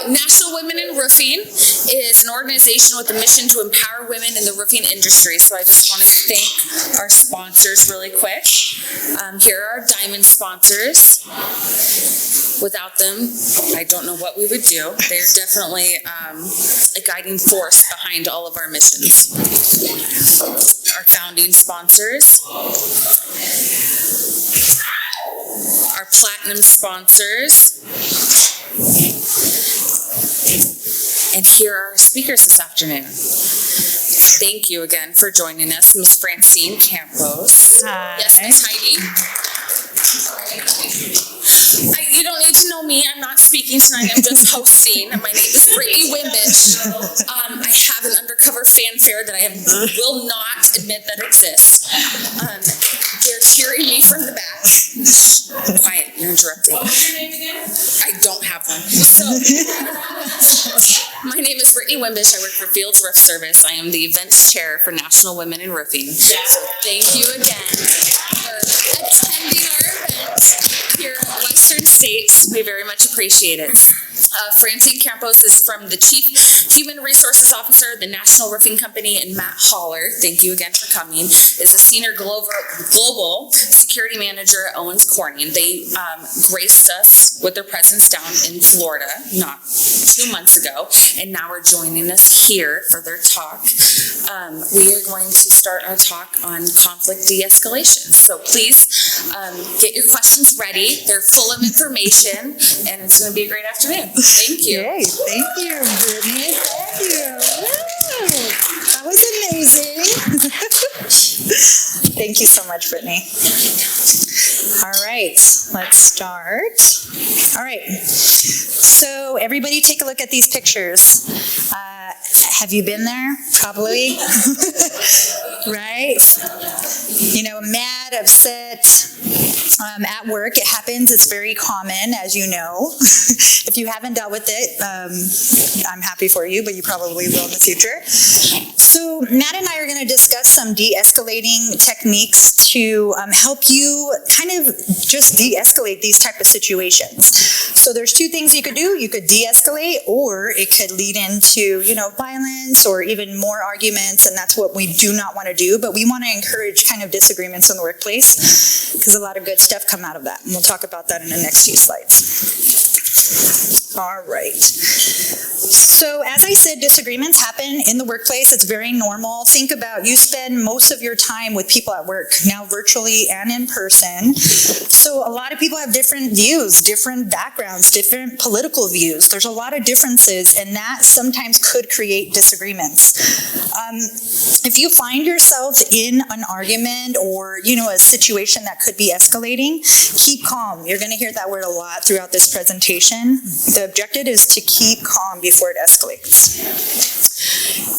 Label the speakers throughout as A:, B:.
A: National Women in Roofing is an organization with a mission to empower women in the roofing industry. So I just wanted to thank our sponsors really quick. Here are our diamond sponsors. Without them, I don't know what we would do. They're definitely a guiding force behind all of our missions. Our founding sponsors, our platinum sponsors, and here are our speakers this afternoon. Thank you again for joining us, Ms. Francine Campos.
B: Hi.
A: Yes, Ms. Heidi. You don't need to know me. I'm not speaking tonight. I'm just hosting. My name is Brittany Wimbish. I have an undercover fanfare that I will not admit that exists. They're cheering me from the back. Quiet, you're interrupting. What's your name again? I don't have one. So, my name is Brittany Wimbish. I work for Fields Roof Service. I am the events chair for National Women in Roofing. So thank you again for attending our event here at Western States. We very much appreciate it. Francine Campos is from the Chief Human Resources Officer of the National Roofing Company, and Matt Holler, thank you again for coming, is a Senior Global Security Manager at Owens Corning. They graced us with their presence down in Florida not 2 months ago, and now are joining us here for their talk. We are going to start our talk on conflict de-escalation. So please get your questions ready. They're full of information, and it's going to be a great afternoon. Thank you.
B: Yay, thank you, Brittany. Thank you. Woo. That was amazing. Thank you so much, Brittany. All right, let's start. All right, so everybody take a look at these pictures. Have you been there? Probably. Right? You know, mad, upset, at work. It happens. It's very common, as you know. If you haven't dealt with it, I'm happy for you, but you probably will in the future. So Matt and I are going to discuss some de-escalating techniques to help you kind of just de-escalate these type of situations. So there's two things you could do. You could de-escalate, or it could lead into, you know, violence or even more arguments, and that's what we do not want to do. But we want to encourage kind of disagreements in the workplace, because a lot of good stuff come out of that. And we'll talk about that in the next few slides. All right. So as I said, disagreements happen in the workplace. It's very normal. Think about, you spend most of your time with people at work, now virtually and in person. So a lot of people have different views, different backgrounds, different political views. There's a lot of differences, and that sometimes could create disagreements. If you find yourself in an argument or, you know, a situation that could be escalating, keep calm. You're going to hear that word a lot throughout this presentation. The objective is to keep calm before it escalates.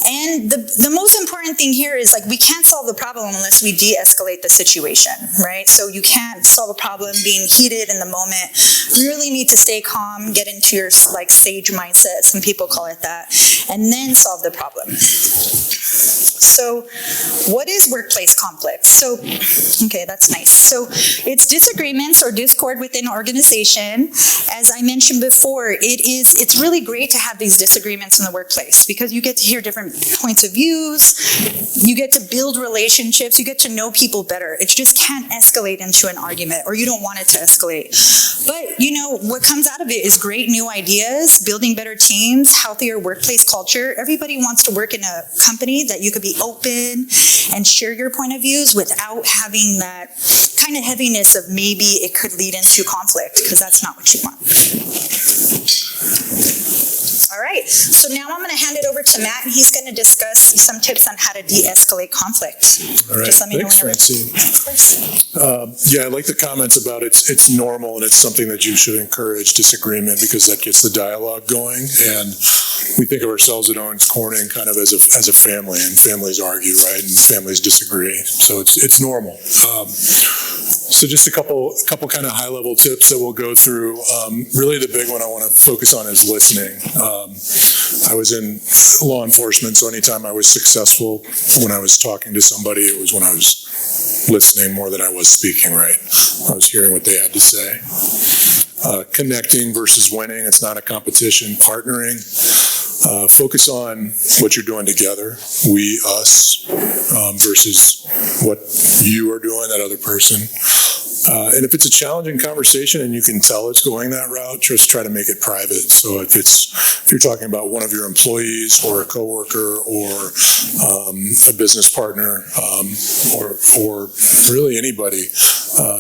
B: And the most important thing here is, like, we can't solve the problem unless we de-escalate the situation, right? So you can't solve a problem being heated in the moment. You really need to stay calm, get into your, like, sage mindset, some people call it that, and then solve the problem. So what is workplace conflict? So, okay, that's nice. So it's disagreements or discord within an organization. As I mentioned before, it's really great to have these disagreements in the workplace, because you get to hear different points of views, you get to build relationships, you get to know people better. It just can't escalate into an argument, or you don't want it to escalate. But, you know, what comes out of it is great new ideas, building better teams, healthier workplace culture. Everybody wants to work in a company that you could be open and share your point of views without having that kind of heaviness of maybe it could lead into conflict, because that's not what you want. All right, so now I'm going to hand it over to Matt, and he's going to discuss some tips on how to de-escalate conflict.
C: All right,
B: Just let me
C: thanks, Francine. Yeah, I like the comments about it's normal, and it's something that you should encourage disagreement, because that gets the dialogue going. And we think of ourselves at Owens Corning kind of as a family, and families argue, right, and families disagree. So it's normal. So just a couple kind of high-level tips that we'll go through. Really the big one I want to focus on is listening. I was in law enforcement, so anytime I was successful when I was talking to somebody, it was when I was listening more than I was speaking, right? I was hearing what they had to say. connecting versus winning. It's not a competition. Partnering. Focus on what you're doing together, we, us, versus what you are doing, that other person. And if it's a challenging conversation and you can tell it's going that route, just try to make it private. So if you're talking about one of your employees or a coworker or a business partner or really anybody,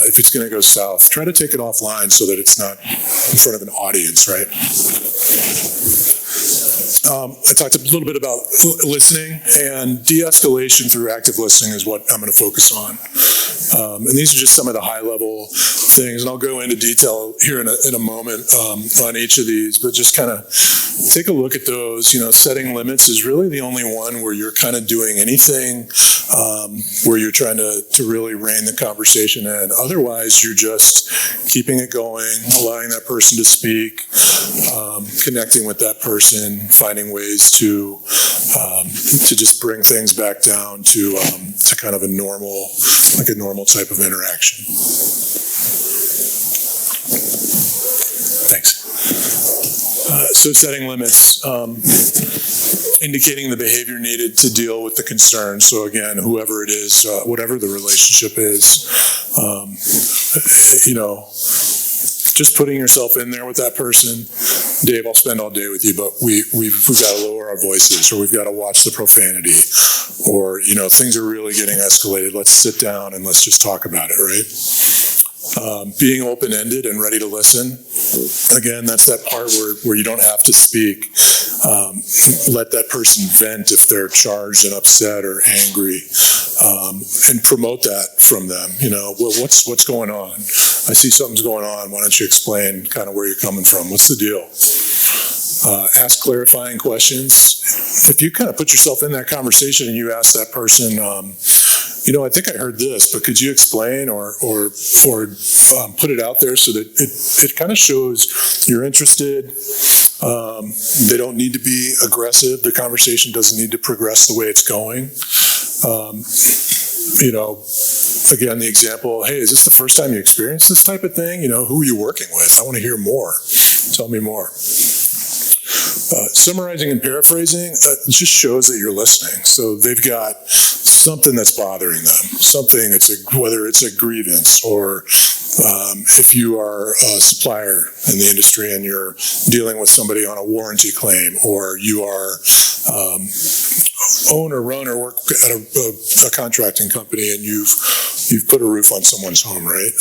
C: if it's going to go south, try to take it offline so that it's not in front of an audience, right? I talked a little bit about listening, and de-escalation through active listening is what I'm going to focus on. And these are just some of the high-level things, and I'll go into detail here in a moment on each of these, but just kind of take a look at those. Setting limits is really the only one where you're kind of doing anything where you're trying to really rein the conversation in. Otherwise, you're just keeping it going, allowing that person to speak, connecting with that person, finding ways to just bring things back down to kind of a normal type of interaction. Thanks. So setting limits, indicating the behavior needed to deal with the concern. So again, whoever it is, whatever the relationship is, just putting yourself in there with that person. Dave, I'll spend all day with you, but we've got to lower our voices, or we've got to watch the profanity, or, things are really getting escalated. Let's sit down and let's just talk about it, right? Being open-ended and ready to listen. Again, that's that part where you don't have to speak. Let that person vent if they're charged and upset or angry, and promote that from them. Well, what's going on? I see something's going on. Why don't you explain kind of where you're coming from? What's the deal? Ask clarifying questions. If you kind of put yourself in that conversation and you ask that person, I think I heard this, but could you explain or put it out there so that it kind of shows you're interested. They don't need to be aggressive. The conversation doesn't need to progress the way it's going. Again, the example, hey, is this the first time you experienced this type of thing? Who are you working with? I want to hear more. Tell me more. Summarizing and paraphrasing just shows that you're listening. So they've got something that's bothering them, whether it's a grievance, or if you are a supplier in the industry and you're dealing with somebody on a warranty claim, or you are own or run or work at a contracting company and you've put a roof on someone's home, right?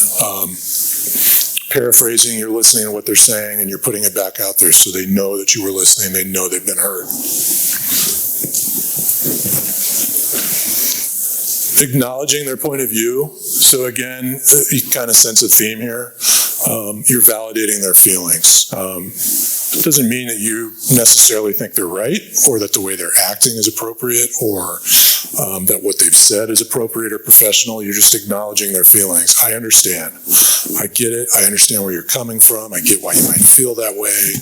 C: Paraphrasing, you're listening to what they're saying and you're putting it back out there so they know that you were listening, they know they've been heard. Acknowledging their point of view. So again, you kind of sense a theme here. You're validating their feelings. It doesn't mean that you necessarily think they're right, or that the way they're acting is appropriate, or that what they've said is appropriate or professional. You're just acknowledging their feelings. I understand. I get it. I understand where you're coming from. I get why you might feel that way.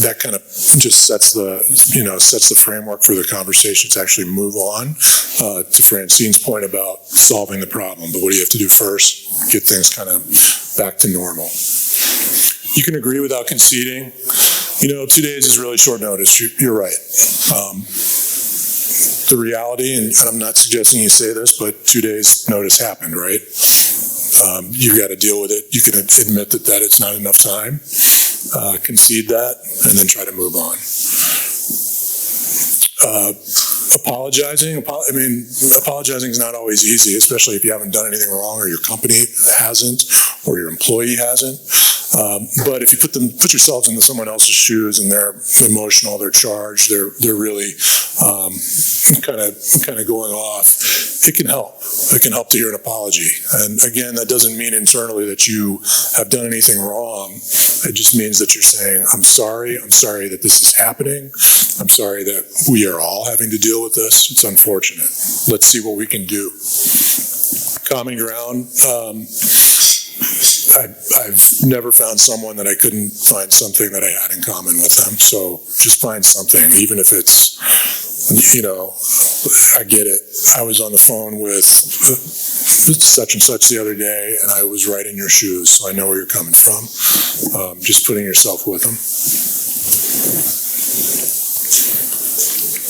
C: That kind of just sets the framework for the conversation to actually move on to Francine's point about solving the problem. But what do you have to do first? Get things kind of back to normal. You can agree without conceding. 2 days is really short notice. You're right. The reality, and I'm not suggesting you say this, but 2 days notice happened, right? You've got to deal with it. You can admit that it's not enough time, concede that, and then try to move on. Apologizing. Apologizing is not always easy, especially if you haven't done anything wrong, or your company hasn't, or your employee hasn't. But if you put yourselves into someone else's shoes and they're emotional, they're charged, they're really kind of going off, it can help. It can help to hear an apology. And again, that doesn't mean internally that you have done anything wrong. It just means that you're saying, I'm sorry that this is happening. I'm sorry that we are all having to deal with this. It's unfortunate. Let's see what we can do. Common ground. I've never found someone that I couldn't find something that I had in common with them. So just find something, even if it's you know, I get it. I was on the phone with such and such the other day, and I was right in your shoes, so I know where you're coming from. Just putting yourself with them.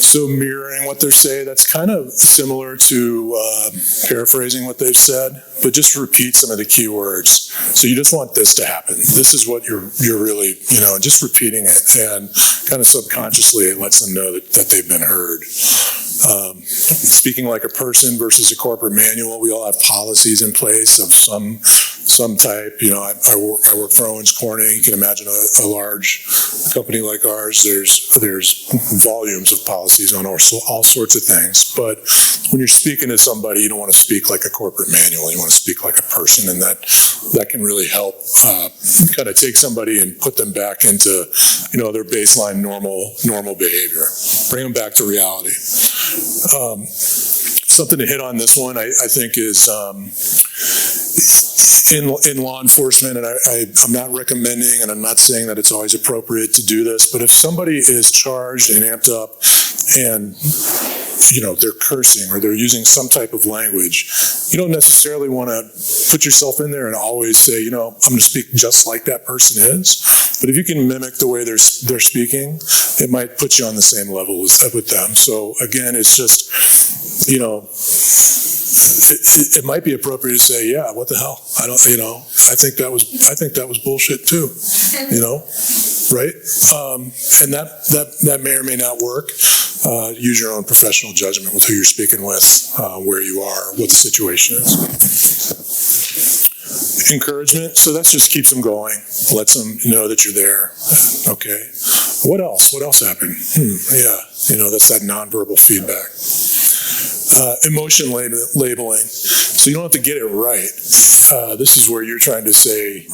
C: So mirroring what they say, that's kind of similar to paraphrasing what they've said, but just repeat some of the key words. So you just want this to happen. This is what you're really, you know, just repeating it, and kind of subconsciously it lets them know that they've been heard. Speaking like a person versus a corporate manual, we all have policies in place of some type. You know, I work for Owens Corning. You can imagine a large company like ours. There's volumes of policies on all sorts of things. But when you're speaking to somebody, you don't want to speak like a corporate manual. You want to speak like a person, and that can really help kind of take somebody and put them back into, you know, their baseline normal behavior. Bring them back to reality. Something to hit on this one, I think, is in law enforcement, and I'm not recommending, and I'm not saying that it's always appropriate to do this, but if somebody is charged and amped up and, you know, they're cursing or they're using some type of language, you don't necessarily want to put yourself in there and always say, you know, I'm going to speak just like that person is. But if you can mimic the way they're speaking, it might put you on the same level with them. So again, it's just, you know, it might be appropriate to say, yeah, what the hell? I don't, you know, I think that was bullshit too, you know, right? And that may or may not work. Use your own professional judgment with who you're speaking with, where you are, what the situation is. Encouragement, so that just keeps them going, lets them know that you're there. Okay. What else? What else happened? Yeah, you know, that's that nonverbal feedback. Emotion labeling. So you don't have to get it right. This is where you're trying to say,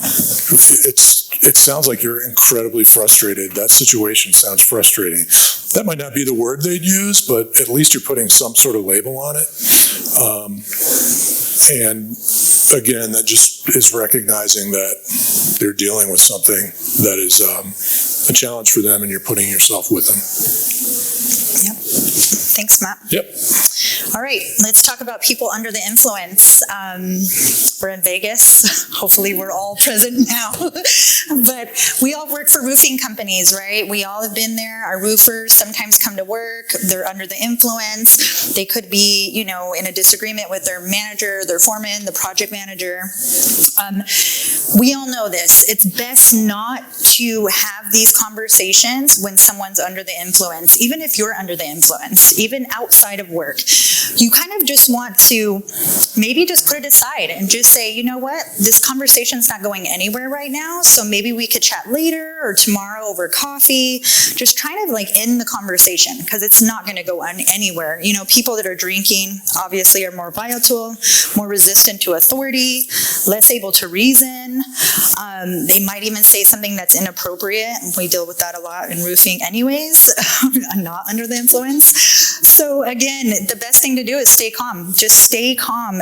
C: it sounds like you're incredibly frustrated. That situation sounds frustrating. That might not be the word they'd use, but at least you're putting some sort of label on it. And again, that just is recognizing that they're dealing with something that is a challenge for them, and you're putting yourself with them.
B: Yep. Thanks, Matt.
C: Yep.
B: All right, let's talk about people under the influence. We're in Vegas. Hopefully we're all present now. But we all work for roofing companies, right? We all have been there. Our roofers sometimes come to work. They're under the influence. They could be, you know, in a disagreement with their manager, their foreman, the project manager. We all know this. It's best not to have these conversations when someone's under the influence, even if you're under the influence, even outside of work. You kind of just want to maybe just put it aside and just say, you know what, this conversation's not going anywhere right now, so maybe we could chat later or tomorrow over coffee. Just trying to like end the conversation, because it's not going to go anywhere. You know, people that are drinking obviously are more volatile, more resistant to authority, less able to reason. They might even say something that's inappropriate. We deal with that a lot in roofing anyways. I'm not under the influence. So again, the best thing to do is stay calm. Just stay calm.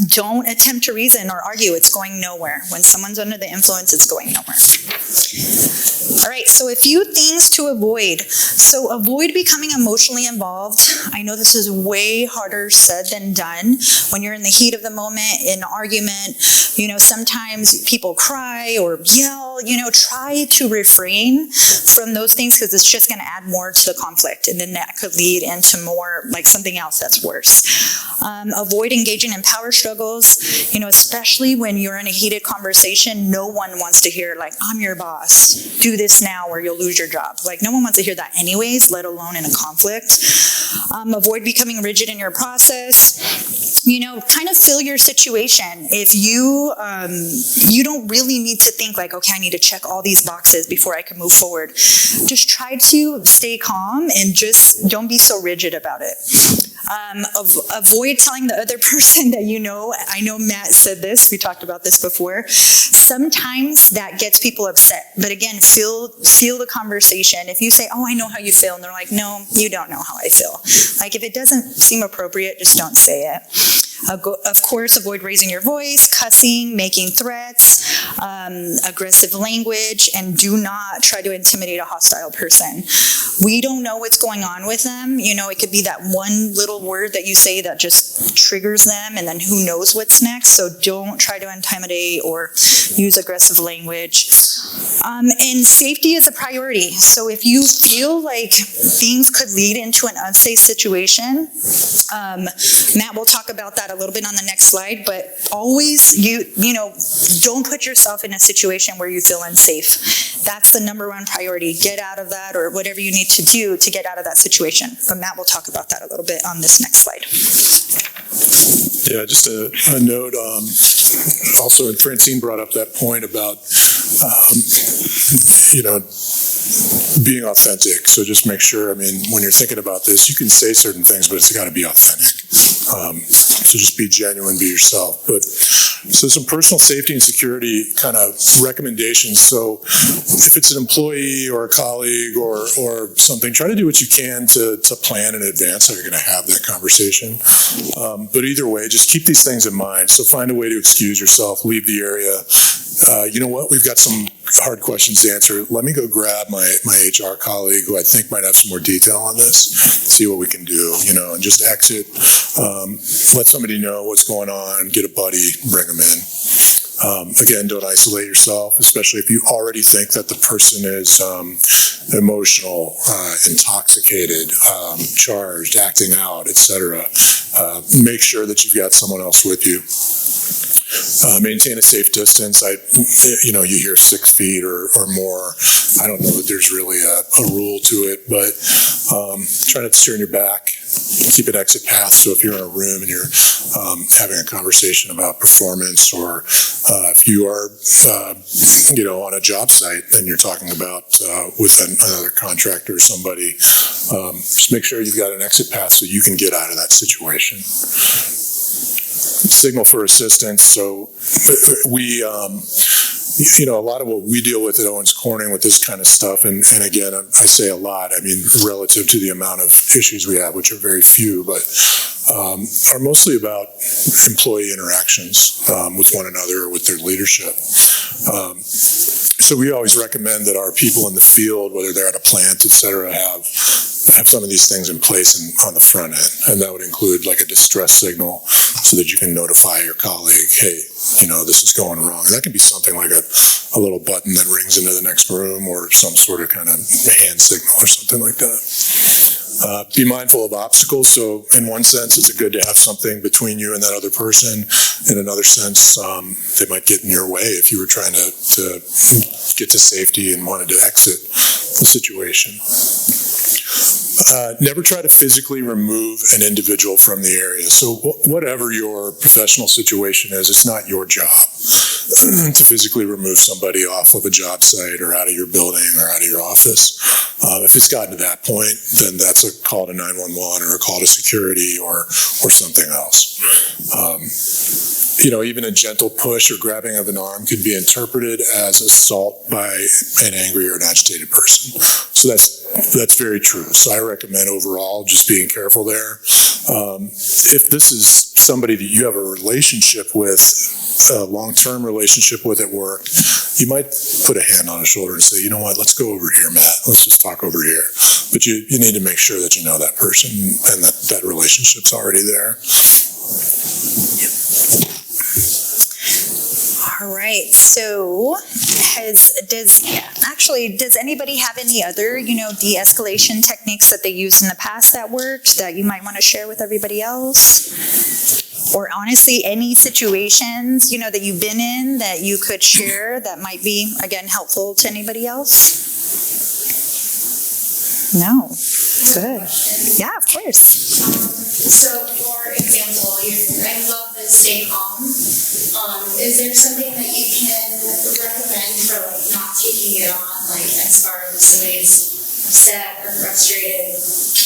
B: Don't attempt to reason or argue. It's going nowhere. When someone's under the influence, it's going nowhere. All right, so a few things to avoid. So avoid becoming emotionally involved. I know this is way harder said than done. When you're in the heat of the moment, in an argument, you know, sometimes people cry or yell, you know, try to refrain from those things, because it's just going to add more to the conflict, and then that could lead into more like something else that's worse. Avoid engaging in power struggles, you know, especially when you're in a heated conversation. No one wants to hear like, I'm your boss, do this now or you'll lose your job. Like, no one wants to hear that anyways, let alone in a conflict. Avoid becoming rigid in your process. You know, kind of feel your situation. If you don't really need to think like, okay, I need to check all these boxes before I can move forward. Just try to stay calm and just don't be so rigid about it. Avoid telling the other person that you know. I know Matt said this, we talked about this before. Sometimes that gets people upset. But again, seal the conversation. If you say, oh, I know how you feel, and they're like, no, you don't know how I feel. Like, if it doesn't seem appropriate, just don't say it. Of course, avoid raising your voice, cussing, making threats. aggressive language, and do not try to intimidate a hostile person. We don't know what's going on with them. You know, it could be that one little word that you say that just triggers them, and then who knows what's next. So don't try to intimidate or use aggressive language. And safety is a priority. So if you feel like things could lead into an unsafe situation, Matt will talk about that a little bit on the next slide, but always, you know, don't put yourself in a situation where you feel unsafe. That's the number one priority. Get out of that, or whatever you need to do to get out of that situation. But Matt will talk about that a little bit on this next slide.
C: Yeah, just a note. Also, and Francine brought up that point about, you know, being authentic. So just make sure, I mean, when you're thinking about this, you can say certain things, but it's got to be authentic. So just be genuine, be yourself. But so some personal safety and security kind of recommendations. So if it's an employee or a colleague or something, try to do what you can to plan in advance how you're going to have that conversation. But either way, just keep these things in mind. So find a way to excuse yourself, leave the area. You know what? We've got some hard questions to answer. Let me go grab my HR colleague who I think might have some more detail on this, see what we can do, you know, and just exit. Let somebody know what's going on, get a buddy, bring them in. Again, don't isolate yourself, especially if you already think that the person is emotional, intoxicated, charged, acting out, etc. Make sure that you've got someone else with you. Maintain a safe distance. You know, you hear 6 feet or more. I don't know that there's really a rule to it, but try not to turn your back. Keep an exit path. So if you're in a room and you're having a conversation about performance, or if you are, you know, on a job site and you're talking about with another contractor or somebody, just make sure you've got an exit path so you can get out of that situation. Signal for assistance. So we, you know, a lot of what we deal with at Owens Corning with this kind of stuff, and again, I say a lot, I mean, relative to the amount of issues we have, which are very few, but are mostly about employee interactions with one another or with their leadership. So we always recommend that our people in the field, whether they're at a plant, et cetera, have some of these things in place on the front end. And that would include like a distress signal so that you can notify your colleague, hey, you know, this is going wrong. And that can be something like a little button that rings into the next room, or some sort of kind of hand signal or something like that. Be mindful of obstacles. So in one sense, it's good to have something between you and that other person. In another sense, they might get in your way if you were trying to get to safety and wanted to exit the situation. Never try to physically remove an individual from the area. So whatever your professional situation is, it's not your job to physically remove somebody off of a job site or out of your building or out of your office. If it's gotten to that point, then that's a call to 911 or a call to security or something else. You know, even a gentle push or grabbing of an arm could be interpreted as assault by an angry or an agitated person. So that's very true. So I recommend overall just being careful there. If this is somebody that you have a relationship with, a long-term relationship with at work, you might put a hand on a shoulder and say, you know what, let's go over here, Matt. Let's just talk over here. But you need to make sure that you know that person and that relationship's already there.
B: All right. So does anybody have any other, you know, de-escalation techniques that they used in the past that worked that you might want to share with everybody else? Or honestly, any situations, you know, that you've been in that you could share that might be, again, helpful to anybody else? No. Good. Yeah, of course.
D: So, for example, I love the stay calm. Is there something that you can recommend for like not taking it on, like as far as somebody's upset or frustrated?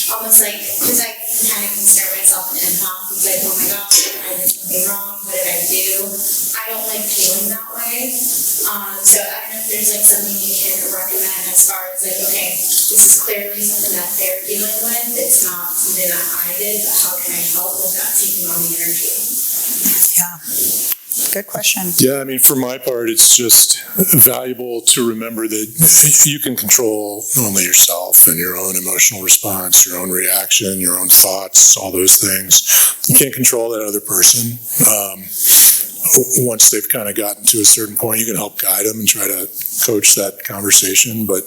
D: Almost like, because I kind of consider myself an empath. It's like, oh my gosh, I did something wrong. What did I do? I don't like feeling that way. So I don't know if there's like something you can recommend as far as like, okay, this is clearly something that they're dealing with. It's not something that I did, but how can I help without taking on the energy?
B: Yeah. Good question.
C: Yeah, I mean, for my part, it's just valuable to remember that you can control only yourself and your own emotional response, your own reaction, your own thoughts, all those things. You can't control that other person. Once they've kind of gotten to a certain point, you can help guide them and try to coach that conversation. But,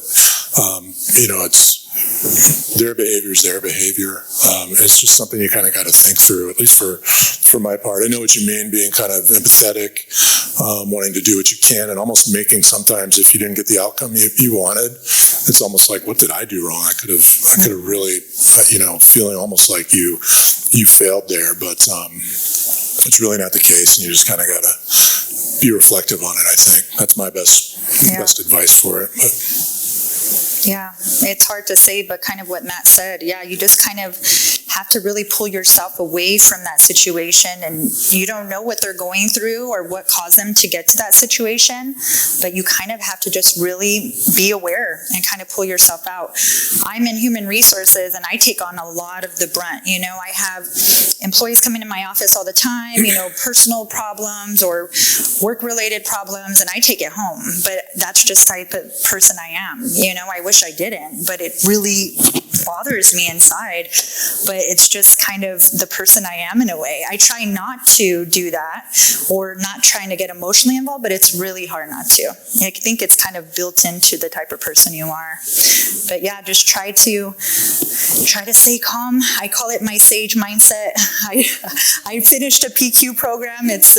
C: it's their behavior is their behavior. It's just something you kind of got to think through, at least for my part. I know what you mean, being kind of empathetic, wanting to do what you can, and almost making sometimes, if you didn't get the outcome you wanted, it's almost like, what did I do wrong? I could have really, feeling almost like you failed there, but it's really not the case, and you just kind of got to be reflective on it, I think. That's my best advice for it. But.
B: Yeah, it's hard to say, but kind of what Matt said. Yeah, you just kind of have to really pull yourself away from that situation, and you don't know what they're going through or what caused them to get to that situation, but you kind of have to just really be aware and kind of pull yourself out. I'm in human resources, and I take on a lot of the brunt. I have employees come into my office all the time, personal problems or work-related problems, and I take it home, but that's just the type of person I am. I wish I didn't, but it really bothers me inside. But it's just kind of the person I am in a way. I try not to do that or not trying to get emotionally involved, but it's really hard not to. I think it's kind of built into the type of person you are. But yeah, just try to stay calm. I call it my SAGE mindset. I finished a PQ program. It's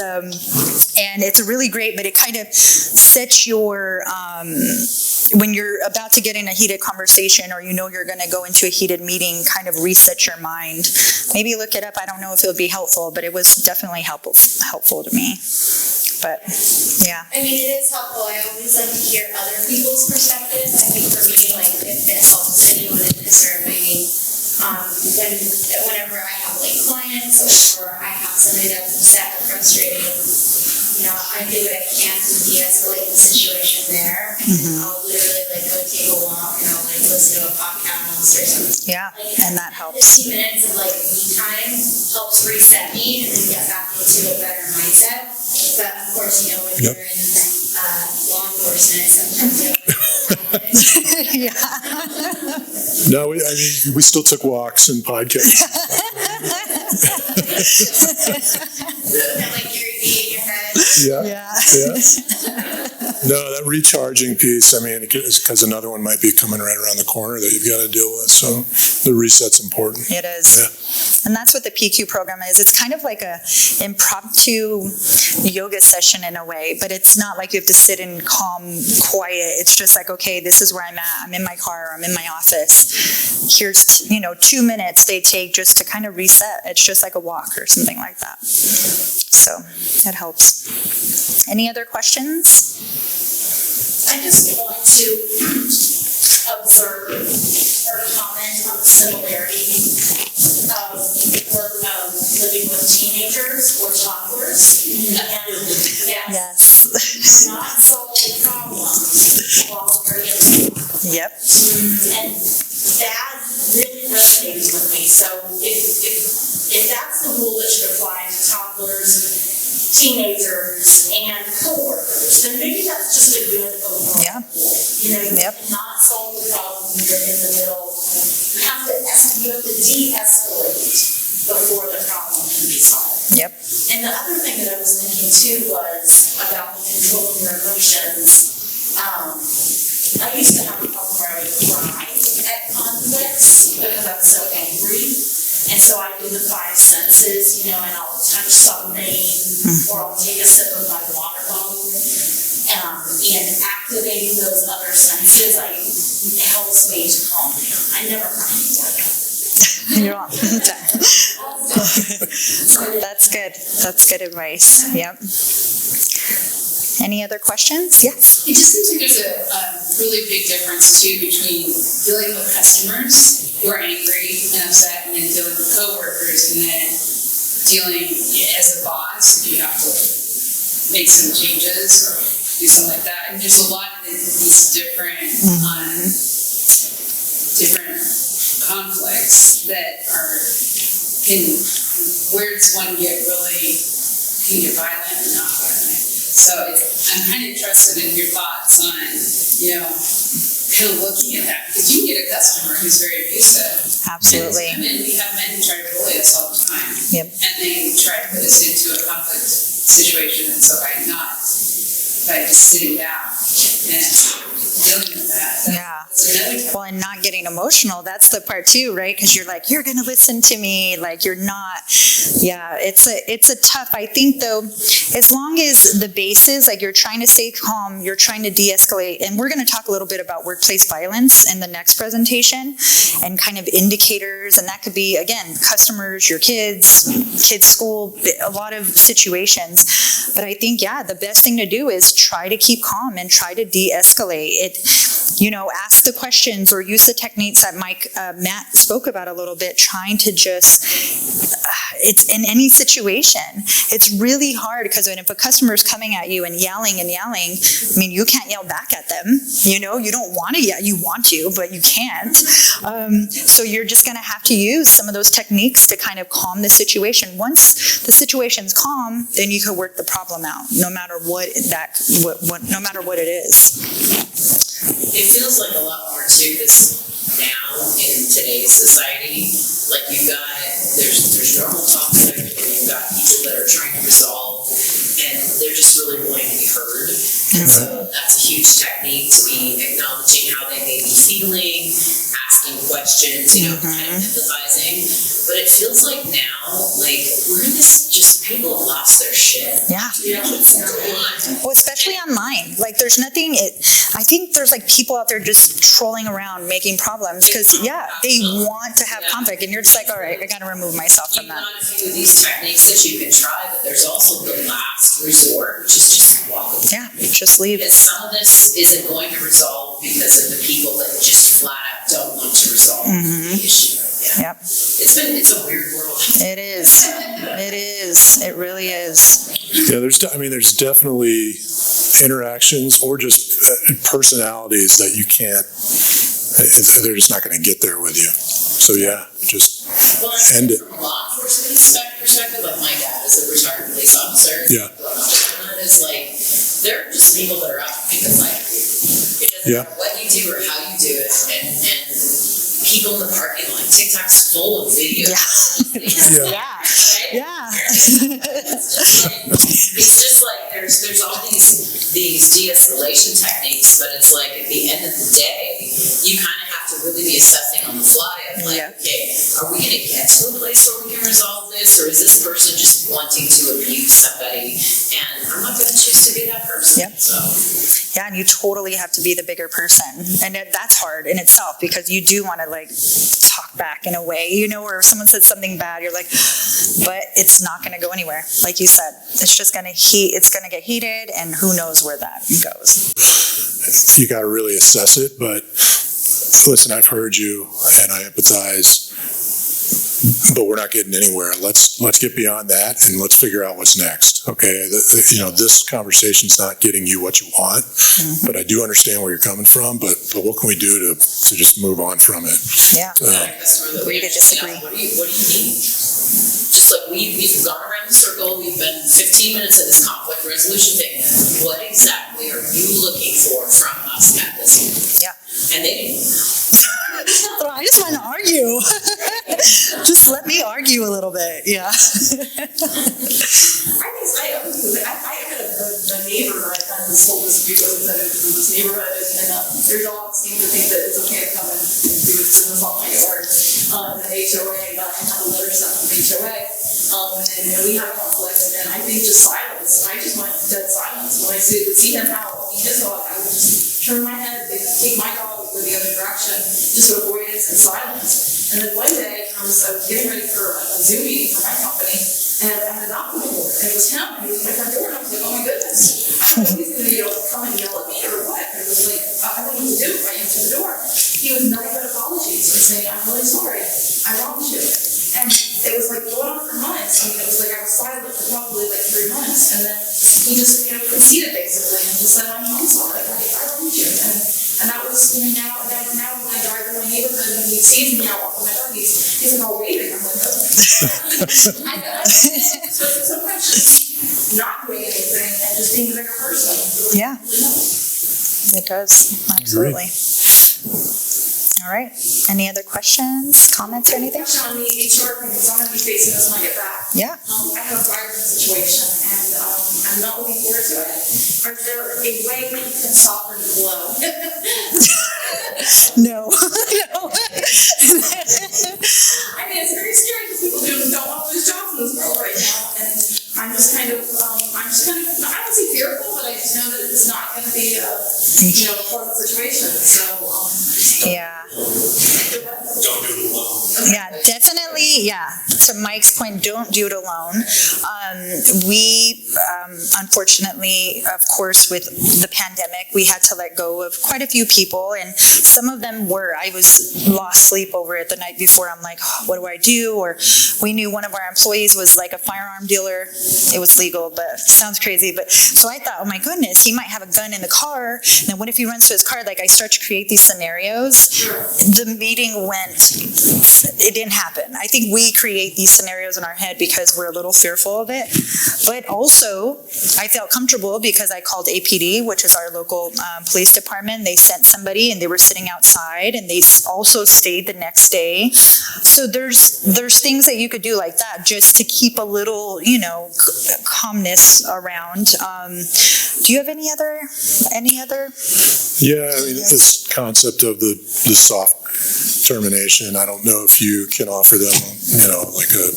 B: really great, but it kind of sets your when you're about to get in a heated conversation, or you're going to go into a heated meeting, kind of reset your mind. Maybe look it up. I don't know if it would be helpful, but it was definitely helpful to me. But yeah.
D: I mean, it is helpful. I always like to hear other people's perspectives. I think for me, if it helps anyone in this room, whenever I have clients or I have somebody that's upset or frustrated, I do what I can to de-escalate the situation there.
B: Mm-hmm.
D: I'll literally go take a walk and I'll listen to a podcast or something.
B: Yeah, and that helps.
D: 15 minutes of me time helps reset me and then get back into a better mindset. But of course, when you're in law enforcement, sometimes you
B: Yeah.
C: No, we still took walks and podcasts.
D: Gary Vee in your head.
C: Yeah. No, that recharging piece, because another one might be coming right around the corner that you've got to deal with. So the reset's important.
B: It is.
C: Yeah.
B: And that's what the PQ program is. It's kind of like a impromptu yoga session in a way, but it's not like you have to sit in calm, quiet. It's just like, okay, this is where I'm at. I'm in my car, or I'm in my office. Here's, 2 minutes they take just to kind of reset. It's just like a walk or something like that. So it helps. Any other questions?
D: I just want to observe or comment on the similarity of living with teenagers or toddlers, and
B: Yes.
D: not solve the problems while you're in them.
B: Yep.
D: And that really resonates with me. So if that's the rule that should apply to toddlers, teenagers, and coworkers, then maybe that's just a good overall
B: Yeah.
D: rule. You cannot solve the problem when you're in the middle. You have to de-escalate before the problem can be solved.
B: Yep.
D: And the other thing that I was thinking too was about controlling your emotions. I used to have a problem where I would cry at conflicts because I was so angry. And so I do the 5 senses, and I'll touch something, or I'll take a sip of my water bottle. And activating those other senses helps me to calm down. I never cry anymore.
B: You're on. That's good. That's good advice. Yep. Any other questions? Yes.
E: It just seems like there's a really big difference too between dealing with customers who are angry and upset, and then dealing with coworkers, and then dealing as a boss if you have to make some changes or do something like that. And there's a lot of these different conflicts that where does one can get violent or not violent? So I'm kind of interested in your thoughts on, kind of looking at that, because you can get a customer who's very abusive.
B: Absolutely.
E: And we have men who try to bully us all the time.
B: Yep.
E: And they try to put us into a conflict situation, and so by just sitting down and dealing with that.
B: Yeah.
E: That's another time.
B: Well, and not getting emotional, that's the part too, right? Because you're like, you're going to listen to me, like you're not. Yeah, it's a tough, I think though, as long as the basis, like you're trying to stay calm, you're trying to de-escalate, and we're going to talk a little bit about workplace violence in the next presentation and kind of indicators, and that could be, again, customers, your kids, school, a lot of situations. But I think, yeah, the best thing to do is try to keep calm and try to de-escalate it. Ask the questions or use the techniques that Matt spoke about a little bit, trying to just, it's in any situation, it's really hard because if a customer is coming at you and yelling, I mean, you can't yell back at them, you don't want to yell, you want to, but you can't. So you're just going to have to use some of those techniques to kind of calm the situation. Once the situation's calm, then you can work the problem out, no matter what it is.
F: It feels like a lot more too, because now in today's society, like there's normal toxic, and you've got people that are trying to resolve, and they're just really wanting to be heard. And so that's a huge technique, to be acknowledging how they may be feeling, asking questions, kind of empathizing. But it feels like now, we're in this, just people have lost their shit.
B: Yeah. Well, especially online. There's nothing, I think there's people out there just trolling around, making problems, because, they want to have conflict, and you're just like, all right, I got to remove myself from that.
F: You've got a few of these techniques that you can try, but there's also the last resort, which is just walk away.
B: Yeah, just leave.
F: Because some of this isn't going to resolve because of the people that just flat out don't want to resolve the issue.
B: Yep.
F: It's a weird world.
B: It is. It really is.
C: Yeah, there's definitely interactions or just personalities that you can't, they're just not going to get there with you. So just end it.
F: From a law enforcement perspective, like my dad is a retired police officer.
C: Yeah.
F: It's they're just people that are out to pick a fight. It doesn't matter what you do or how you do it, and people in the parking lot. TikTok's full of videos.
B: Yeah.
F: It's just there's all these de-escalation techniques, but it's at the end of the day, you kind of have to really be assessing on the fly of okay, are we going to get to a place where we can resolve this, or is this person just wanting to abuse somebody? And I'm not going to choose to be that person.
B: Yep.
F: So.
B: Yeah, and you totally have to be the bigger person, and that's hard in itself, because you do want to talk back in a way, or if someone said something bad, you're like, but it's not going to go anywhere. Like you said, it's just going to it's going to get heated, and who knows where that goes.
C: You got to really assess it, but listen, I've heard you and I empathize, but we're not getting anywhere. Let's get beyond that and let's figure out what's next. Okay, this conversation's not getting you what you want, but I do understand where you're coming from. But what can we do to just move on from it?
B: Yeah.
F: Agree to disagree. What do you need? Just we've gone around the circle, we've been 15 minutes in this conflict resolution thing. What exactly are you looking for from us at this point?
B: Yeah.
F: And they didn't.
B: So I just want to argue. Just let me argue a little bit. Yeah.
G: I had a neighbor that I kind of sold this with in this neighborhood, and their dogs seem to think that it's okay to come and do its business on my yard. The HOA, I had a letter sent from HOA, and we had a conflict, and I think just silence. I just went dead silence. When I would see him out walking his dog, I would just turn my head, take my dog go the other direction, just avoidance and silence. And then one day, I was getting ready for a Zoom meeting for my company, and I had a knock on my door, and it was him, and he was at my front door, and I was like, oh my goodness, I don't know if he's going to come and yell at me or what. And it was I don't know what to do. I answered the door. He was nothing but apologies and saying, I'm really sorry, I wronged you. And it was going on for months. I mean, it was I was silent for probably 3 months, and then he just conceded basically and just said, I'm sorry, I wronged you. And that was now when I drive in my neighborhood and he sees me out walking my dog, he's all waving. I'm like, oh. Sometimes not doing anything and just being a bigger person.
B: Yeah. It does, absolutely. All right, any other questions, comments, or anything?
G: Question on the HR thing, because I'm going to be facing this when I get back.
B: Yeah.
G: I have a firing situation, and I'm not looking forward to it. Is there a way that you can soften the blow?
B: No. No.
G: I mean, it's very scary because people don't want those jobs in this world right now, and I'm just kind of, I don't say fearful, but I just know that it's not going to be a, a pleasant situation. So,
B: Yeah.
F: Don't do it alone.
B: Yeah, definitely. Yeah. To Mike's point, don't do it alone. We, unfortunately, of course, with the pandemic, we had to let go of quite a few people, and some of them I lost sleep over it the night before. I'm like, oh, what do I do? Or we knew one of our employees was like a firearm dealer. It was legal, but sounds crazy. But so I thought, oh my goodness, he might have a gun in the car. And then what if he runs to his car? Like, I start to create these scenarios. The meeting it didn't happen. I think we create these scenarios in our head because we're a little fearful of it. But also, I felt comfortable because I called APD, which is our local police department. They sent somebody and they were sitting outside, and they also stayed the next day. So there's things that you could do like that just to keep a little, calmness around. Do you have any other?
C: Yeah, I mean, this concept of the soft termination, I don't know if you can offer them, like a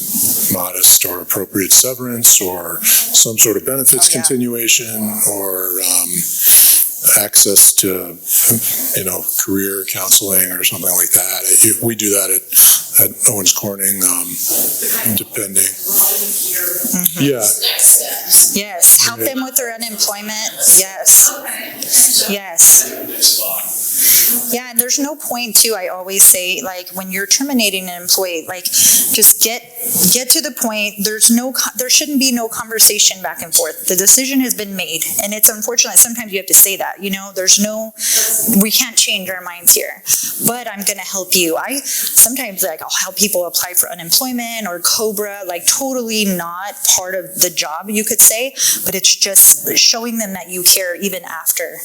C: modest or appropriate severance or some sort of benefits continuation or access to, career counseling or something like that. We do that at Owens Corning, depending. Yeah.
F: Next steps.
B: Yes, help them with their unemployment. Yes. Yeah, and there's no point too. I always say, like, when you're terminating an employee, like, just get to the point. There shouldn't be no conversation back and forth. The decision has been made, and it's unfortunate. Sometimes you have to say that. We can't change our minds here. But I'm going to help you. Sometimes I'll help people apply for unemployment or COBRA, like totally not part of the job, you could say, but it's just showing them that you care even after.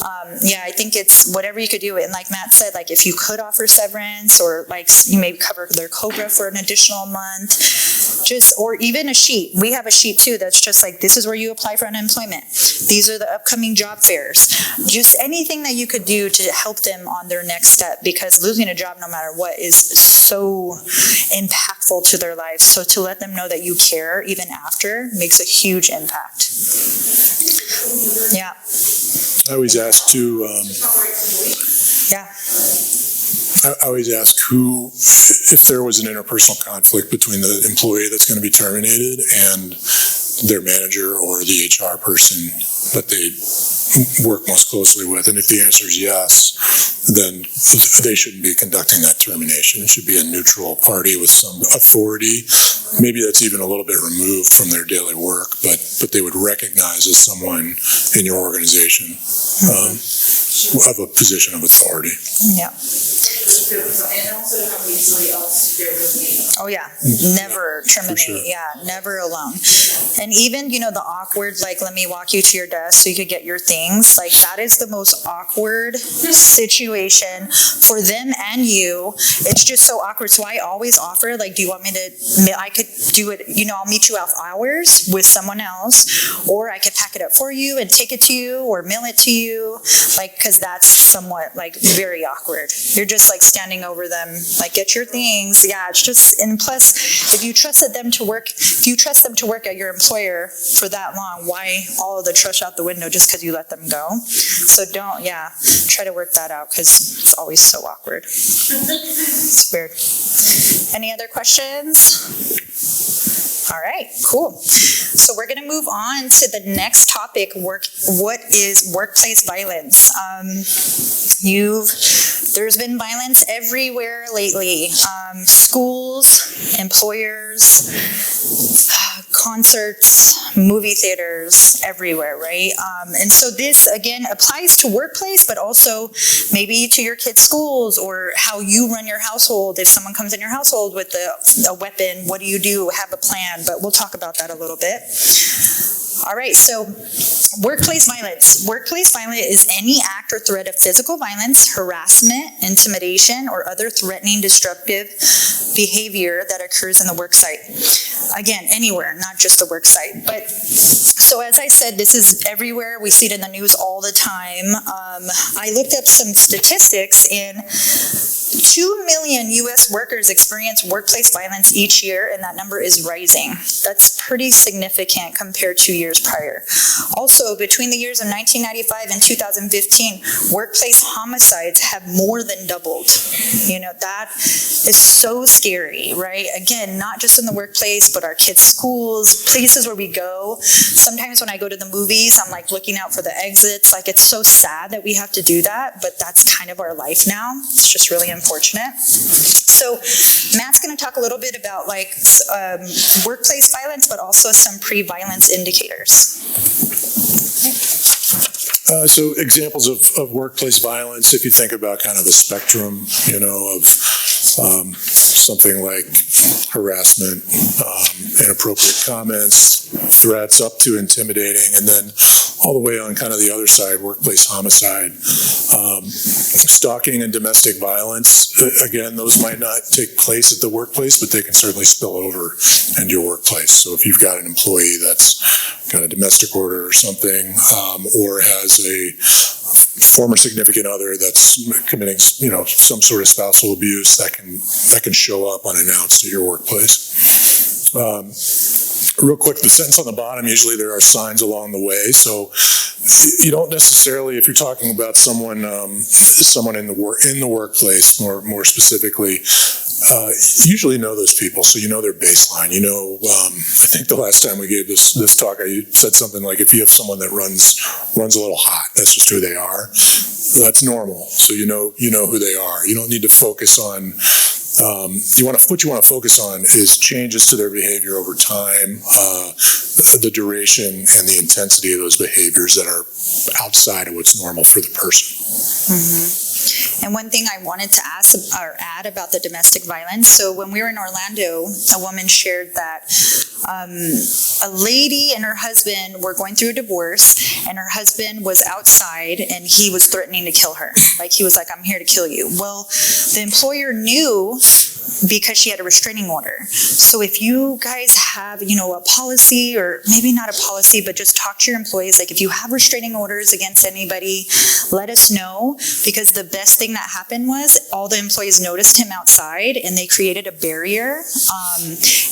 B: I think it's whatever you could do. And like Matt said, like, if you could offer severance, or like you may cover their COBRA for an additional month, or even a sheet. We have a sheet too that's just like, this is where you apply for unemployment. These are the upcoming job fairs. Just anything that you could do to help them on their next step, because losing a job no matter what is so impactful to their lives. So to let them know that you care even after makes a huge impact. Yeah.
C: I always ask I always ask if there was an interpersonal conflict between the employee that's going to be terminated and their manager or the HR person that they work most closely with. And if the answer is yes, then they shouldn't be conducting that termination. It should be a neutral party with some authority. Maybe that's even a little bit removed from their daily work, but they would recognize as someone in your organization of a position of authority.
B: Yeah.
G: And also to have somebody else there with me.
B: Oh yeah, never terminate. Sure. Yeah, never alone. And even, the awkward, like, let me walk you to your desk so you could get your things, like, that is the most awkward situation for them and you. It's just so awkward. So I always offer, like, do you want me to, I could do it, I'll meet you off hours with someone else, or I could pack it up for you and take it to you or mail it to you, like, because that's somewhat, like, very awkward. You're just, like, standing over them, like, get your things. Yeah, it's just, and plus, if you trust them to work at your employer for that long, why all of the trust out the window just because you let them go? So try to work that out, because it's always so awkward. It's weird. Any other questions? All right, cool. So we're going to move on to the next topic, what is workplace violence? There's been violence everywhere lately. Schools, employers, concerts, movie theaters, everywhere, right? And so this, again, applies to workplace, but also maybe to your kids' schools or how you run your household. If someone comes in your household with a weapon, what do you do? Have a plan, but we'll talk about that a little bit. All right, so workplace violence. Workplace violence is any act or threat of physical violence, harassment, intimidation, or other threatening, destructive behavior that occurs in the work site. Again, anywhere, not just the work site. But so as I said, this is everywhere. We see it in the news all the time. I looked up some statistics, and 2 million U.S. workers experience workplace violence each year, and that number is rising. That's pretty significant compared to years prior. Also, between the years of 1995 and 2015, workplace homicides have more than doubled. You know, that is so scary, right? Again, not just in the workplace, but our kids' schools, places where we go. Sometimes when I go to the movies, I'm like looking out for the exits. Like, it's so sad that we have to do that, but that's kind of our life now. It's just really unfortunate. So Matt's going to talk a little bit about like workplace violence, but also some pre-violence indicators.
C: So examples of workplace violence, if you think about kind of the spectrum, you know, of something like harassment, inappropriate comments, threats, up to intimidating, and then all the way on kind of the other side, workplace homicide, stalking and domestic violence. Again, those might not take place at the workplace, but they can certainly spill over into your workplace. So if you've got an employee that's got a domestic order or something, or has a former significant other that's committing, you know, some sort of spousal abuse, that can show up unannounced at your workplace. Real quick, the sentence on the bottom, usually there are signs along the way. So you don't necessarily, if you're talking about someone in the workplace, more specifically, usually know those people, so you know their baseline. You know, I think the last time we gave this talk, I said something like, if you have someone that runs a little hot, that's just who they are. That's normal. So you know who they are. You don't need to focus on. What you want to focus on is changes to their behavior over time, the duration and the intensity of those behaviors that are outside of what's normal for the person.
B: Mm-hmm. And one thing I wanted to ask or add about the domestic violence. So when we were in Orlando, a woman shared that a lady and her husband were going through a divorce, and her husband was outside and he was threatening to kill her. Like, he was like, "I'm here to kill you." Well, the employer knew because she had a restraining order. So if you guys have, you know, a policy, or maybe not a policy, but just talk to your employees. Like, if you have restraining orders against anybody, let us know, because the best thing that happened was all the employees noticed him outside and they created a barrier,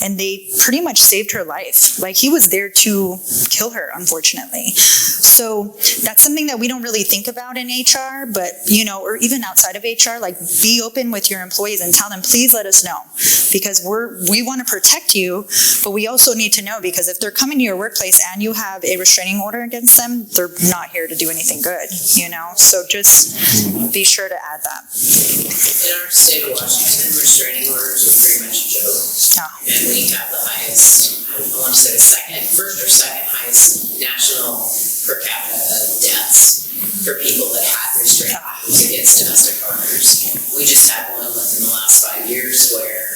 B: and they pretty much saved her life. Like, he was there to kill her, unfortunately. So that's something that we don't really think about in HR, but, you know, or even outside of HR, like, be open with your employees and tell them, please let us know, because we want to protect you, but we also need to know, because if they're coming to your workplace and you have a restraining order against them, they're not here to do anything good, you know? So just be sure to add that.
F: In our state of Washington, restraining orders are pretty much a joke.
B: Oh.
F: And we have the highest, I want to say first or second highest national per capita deaths for people that had restraining orders against domestic partners. We just had one within the last 5 years where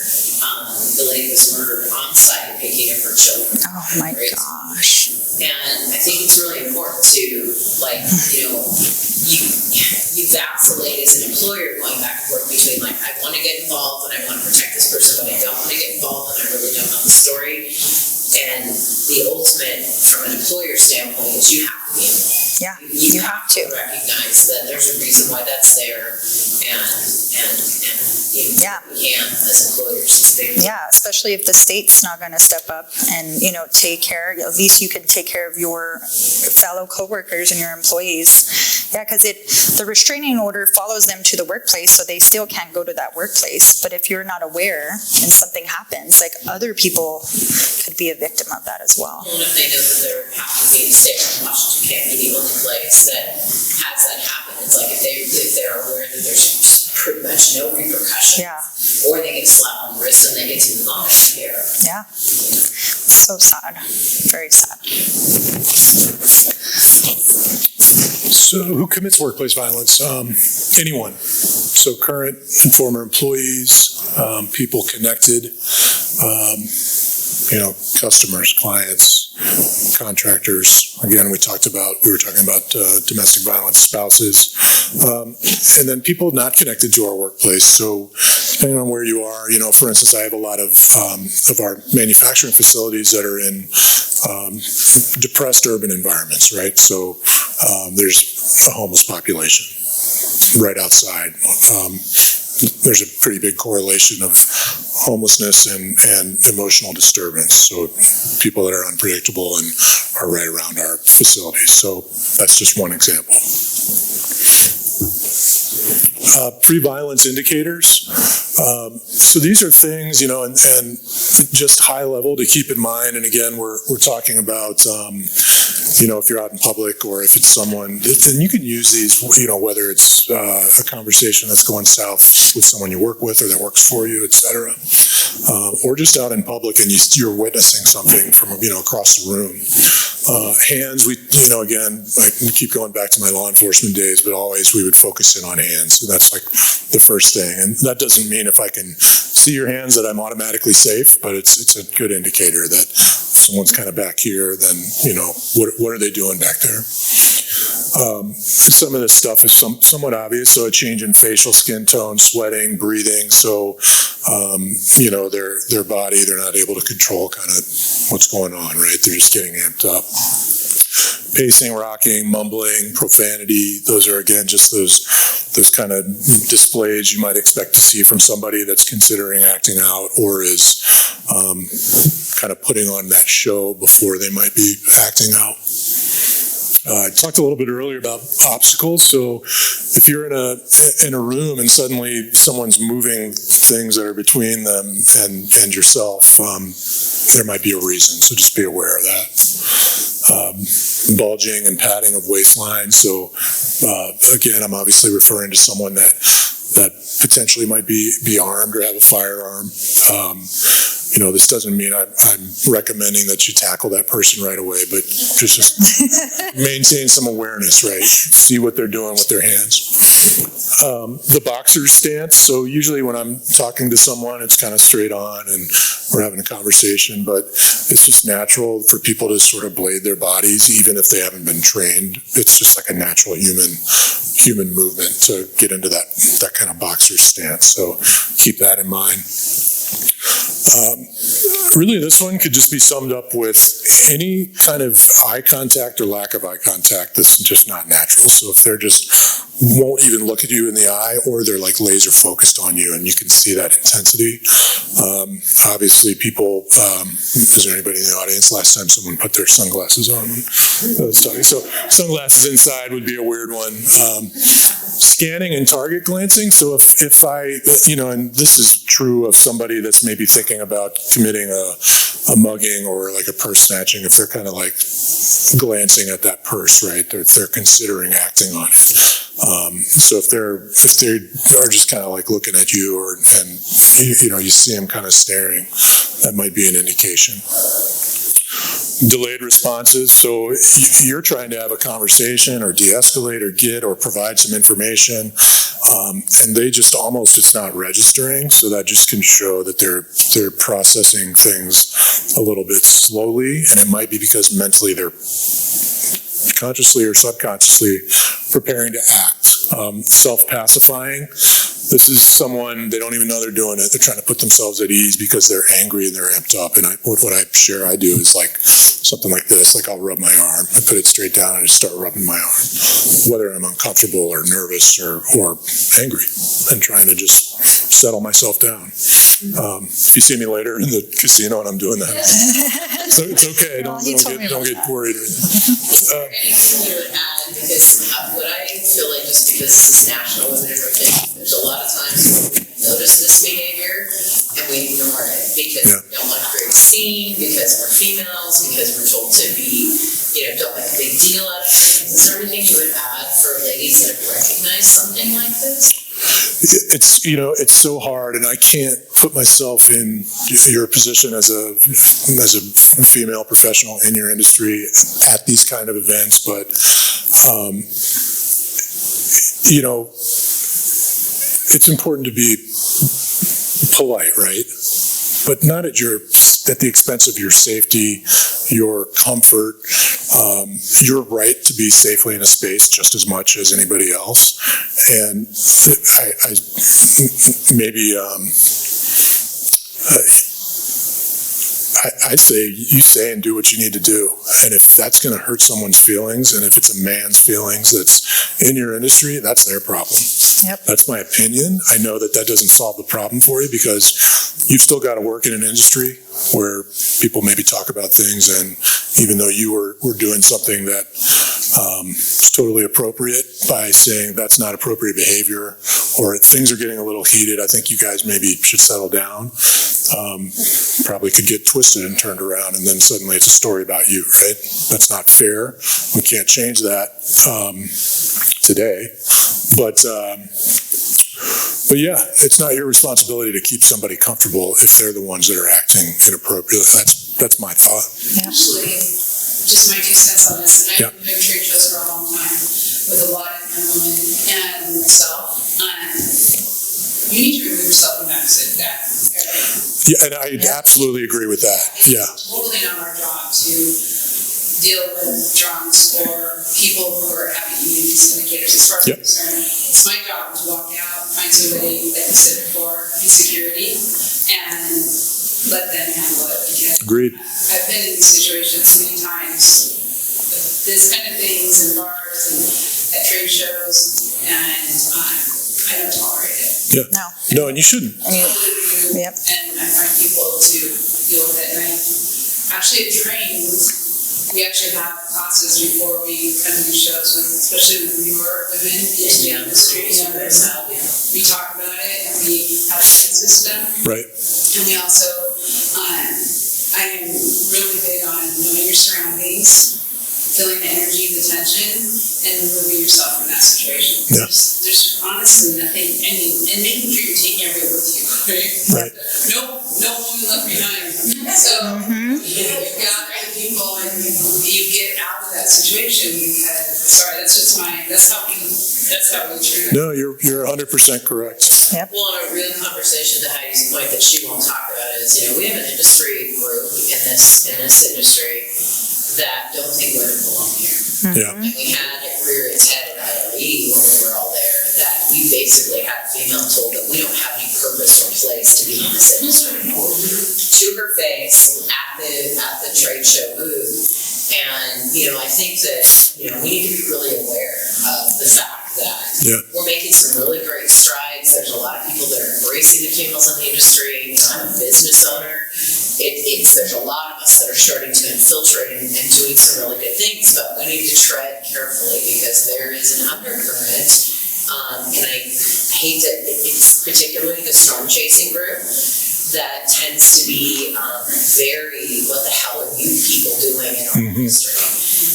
F: the lady was murdered on site picking up her children.
B: Oh my gosh.
F: And I think it's really important to, like, you know, you vacillate as an employer going back and forth between, like, I want to get involved and I want to protect this person, but I don't want to get involved and I really don't know the story. And the ultimate, from an employer standpoint, is you have to be involved.
B: Yeah,
F: you have to recognize that there's a reason why that's there, and you can, as employers.
B: Yeah, especially if the state's not going to step up and, you know, take care. At least you can take care of your fellow coworkers and your employees. Yeah, because the restraining order follows them to the workplace, so they still can't go to that workplace. But if you're not aware and something happens, like, other people could be a victim of that as well.
F: And if they know that there happens to be a state like Washington can't be the only place that has that happen, it's like if they're aware that there's pretty much no repercussions, or they get a slap on the wrist and they get to move on from here.
B: Yeah. So sad. Very sad.
C: So who commits workplace violence? Anyone. So current and former employees, people connected, you know, customers, clients, contractors. Again, we were talking about domestic violence, spouses, and then people not connected to our workplace. So depending on where you are, for instance, I have a lot of our manufacturing facilities that are in depressed urban environments, right? So there's a homeless population right outside. There's a pretty big correlation of homelessness and emotional disturbance. So people that are unpredictable and are right around our facilities. So that's just one example. Pre-violence indicators. So these are things, and just high level to keep in mind. And again, we're talking about, if you're out in public or if it's someone, then you can use these, whether it's a conversation that's going south with someone you work with or that works for you, et cetera, or just out in public and you're witnessing something from, across the room. Hands, again, I keep going back to my law enforcement days, but always we would focus in on hands. So that's like the first thing. And that doesn't mean if I can see your hands that I'm automatically safe, but it's a good indicator that if someone's kind of back here, then, what are they doing back there? Some of this stuff is somewhat obvious. So a change in facial skin tone, sweating, breathing. So, their body, they're not able to control kind of what's going on, right? They're just getting amped up. Pacing, rocking, mumbling, profanity. Those are, again, just those kind of displays you might expect to see from somebody that's considering acting out or is kind of putting on that show before they might be acting out. I talked a little bit earlier about obstacles. So if you're in a room and suddenly someone's moving things that are between them and yourself, there might be a reason. So just be aware of that. Bulging and padding of waistline. So again, I'm obviously referring to someone that potentially might be armed or have a firearm. This doesn't mean I'm recommending that you tackle that person right away, but just maintain some awareness, right? See what they're doing with their hands. The boxer's stance. So usually when I'm talking to someone, it's kind of straight on and we're having a conversation, but it's just natural for people to sort of blade their bodies, even if they haven't been trained. It's just like a natural human movement to get into that kind of boxer stance. So keep that in mind. Really, this one could just be summed up with any kind of eye contact or lack of eye contact that's just not natural. So if they're just won't even look at you in the eye, or they're like laser focused on you and you can see that intensity. Obviously people, is there anybody in the audience last time someone put their sunglasses on? So sunglasses inside would be a weird one. Scanning and target glancing. So if I, and this is true of somebody that's maybe thinking about committing a mugging or like a purse snatching, if they're kind of like glancing at that purse, right? They're considering acting on it. So if they are just kind of like looking at you and you see them kind of staring, that might be an indication. Delayed responses. So you're trying to have a conversation or de-escalate or get or provide some information, and they just it's not registering. So that just can show that they're processing things a little bit slowly, and it might be because mentally they're consciously or subconsciously preparing to act. Self-pacifying. This is someone, they don't even know they're doing it. They're trying to put themselves at ease because they're angry and they're amped up. And what I do is like something like this. Like I'll rub my arm. I put it straight down and just start rubbing my arm, whether I'm uncomfortable or nervous or angry, and trying to just settle myself down. If you see me later in the casino and I'm doing that, so it's okay. Don't get worried.
F: Anything you would add, because what I feel like, just because this is National Women in Roofing, there's a lot of times we notice this behavior and we ignore it because we don't want to create a scene, because we're females, because we're told to be, don't make a big deal out of things. Is there anything you would add for ladies that have recognized something like this?
C: It's so hard, and I can't put myself in your position as a female professional in your industry at these kind of events, but it's important to be polite, right? but not at the expense of your safety, your comfort, your right to be safely in a space just as much as anybody else. And I say, you say and do what you need to do. And if that's going to hurt someone's feelings, and if it's a man's feelings that's in your industry, that's their problem.
B: Yep.
C: That's my opinion. I know that doesn't solve the problem for you, because you've still got to work in an industry where people maybe talk about things, and even though you were doing something that is totally appropriate by saying that's not appropriate behavior, or things are getting a little heated, I think you guys maybe should settle down. Probably could get twisted and turned around, and then suddenly it's a story about you, right? That's not fair. We can't change that today. But yeah, it's not your responsibility to keep somebody comfortable if they're the ones that are acting inappropriately. That's my thought.
B: Yeah.
E: Actually, just my 2 cents on this, and I've been doing trade shows for a long time with a lot of young women and myself. You need to remove yourself from that area.
C: Yeah, and I absolutely agree with that. Yeah.
E: It's totally not our job to deal with drunks or people who are heavy duty syndicators, as far as I'm concerned. It's my job to walk out, find somebody that can sit for insecurity, and let them handle it. Because
C: Agreed.
E: I've been in these situations many times, this kind of things in bars and at trade shows, and I don't tolerate it.
C: Yeah. No, and you shouldn't.
B: Yep.
E: And I find people to deal with it. And I actually have trained, we actually have classes before we come to these shows, especially with newer women in the industry. We talk about it, and we have a training system.
C: Right.
E: And we also, I am really big on knowing your surroundings, feeling the energy, the tension, and removing yourself from that situation.
C: Yeah.
E: There's honestly nothing, and making sure you're taking everybody with you, right?
C: Right.
E: No woman left behind. So you gather the people and you get out of that situation because, sorry, that's how we treat it.
C: No, you're 100% correct.
B: Yep.
F: Well, and a real conversation to Heidi's point that she won't talk about is, we have an industry group in this industry that don't think women belong here.
C: Yeah.
F: And we had it rear its head at WRE when we were all there, that we basically had a female told that we don't have any purpose or place to be in this industry. To her face at the trade show booth. And, I think that, we need to be really aware of the fact that we're making some really great strides. There's a lot of people that are embracing the females in the industry. I'm a business owner. There's a lot of us that are starting to infiltrate and doing some really good things, but we need to tread carefully because there is an undercurrent. And I hate that it's particularly the storm chasing group that tends to be very, what the hell are you people doing in our industry?